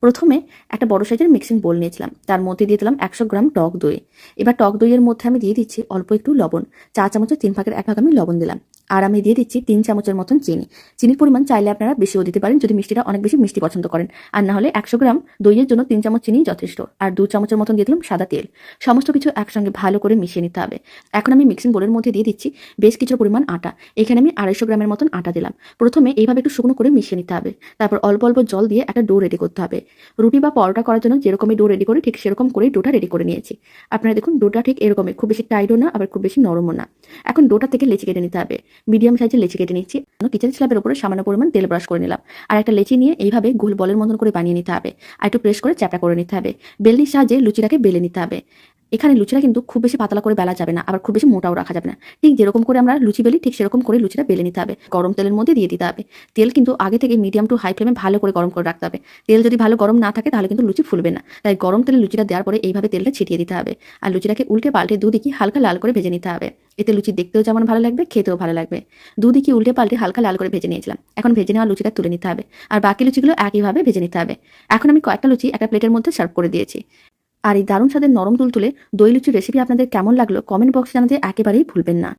প্রথমে একটা বড় সাইজের মিক্সিং বোল নিয়েছিলাম, তার মধ্যে দিয়ে দিলাম 100 গ্রাম টক দই। এবার টক দইয়ের মধ্যে আমি দিয়ে দিচ্ছি অল্প একটু লবণ, চা চামচের 3 ভাগের 1 ভাগ আমি লবণ দিলাম। আর আমি দিয়ে দিচ্ছি 3 চামচের মতন চিনি। চিনির পরিমাণ চাইলে আপনারা বেশিও দিতে পারেন যদি মিষ্টিটা অনেক বেশি মিষ্টি পছন্দ করেন। আর না হলে 100 গ্রাম দইয়ের জন্য 3 চামচ চিনি যথেষ্ট। আর 2 চামচের মতন দিয়ে দিলাম সাদা তেল। সমস্ত কিছু একসঙ্গে ভালো করে মিশিয়ে নিতে হবে। এখন আমি মিক্সিং বোলের মধ্যে দিয়ে দিচ্ছি বেশ কিছু পরিমাণ আটা। এখানে আমি 250 গ্রামের মতন আটা দিলাম। প্রথমে এইভাবে একটু শুকনো করে মিশিয়ে নিতে হবে। তারপর অল্প অল্প জল দিয়ে একটা ডো রেডি করতে হবে। রুটি বা পরোটা করার জন্য যেরকমই ডো রেডি করি ঠিক সেরকম করেই ডোটা রেডি করে নিয়েছি। আপনারা দেখুন ডোটা ঠিক এরকমই, খুব বেশি টাইটও না আবার খুব বেশি নরমও না। এখন ডোটা থেকে লেচি কেটে নিতে হবে। মিডিয়াম সাইজের লেচি কেটে নিচ্ছি। কিচেন স্ল্যাবের উপরে সামান্য পরিমাণ তেল ব্রাশ করে নিলাম। আর একটা লেচি নিয়ে এইভাবে গোল বলের মতন করে বানিয়ে নিতে হবে। আর একটু প্রেস করে চ্যাপটা করে নিতে হবে। বেলনির সাহায্যে লুচিটাকে বেলে নিতে হবে। এখানে লুচিটা কিন্তু খুব বেশি পাতলা করে বেলা যাবে না, আবার খুব বেশি মোটাও রাখা যাবে না। ঠিক যেরকম করে আমরা লুচি বেলি ঠিক সেরকম করে লুচিটা বেলে নিতে হবে। গরম তেলের মধ্যে দিয়ে দিতে হবে। তেল কিন্তু আগে থেকে মিডিয়াম টু হাই ফ্লেমে ভালো করে গরম করে রাখতে হবে। তেল যদি ভালো গরম না থাকে তাহলে কিন্তু লুচি ফুলবে না। তাই গরম তেলে লুচিটা দেওয়ার পরে এইভাবে তেলটা ছিটিয়ে দিতে হবে। আর লুচিটাকে উল্টে পাল্টে দুদিকে হালকা লাল করে ভেজে নিতে হবে। এতে লুচি দেখতেও যেমন ভালো লাগবে, খেতেও ভালো লাগবে। দুদিকে উল্টে পাল্টে হালকা লাল করে ভেজে নিয়েছিলাম। এখন ভেজে নেওয়া লুচিটা তুলে নিতে হবে। আর বাকি লুচিগুলো একইভাবে ভেজে নিতে হবে। এখন আমি কয়েকটা লুচি একটা প্লেটের মধ্যে সার্ভ করে দিয়েছি। আর এই দারুণ স্বাদের নরম তুলতুলে দই লুচির রেসিপি আপনাদের কেমন লাগলো কমেন্ট বক্সে জানাতে একেবারেই ভুলবেন না।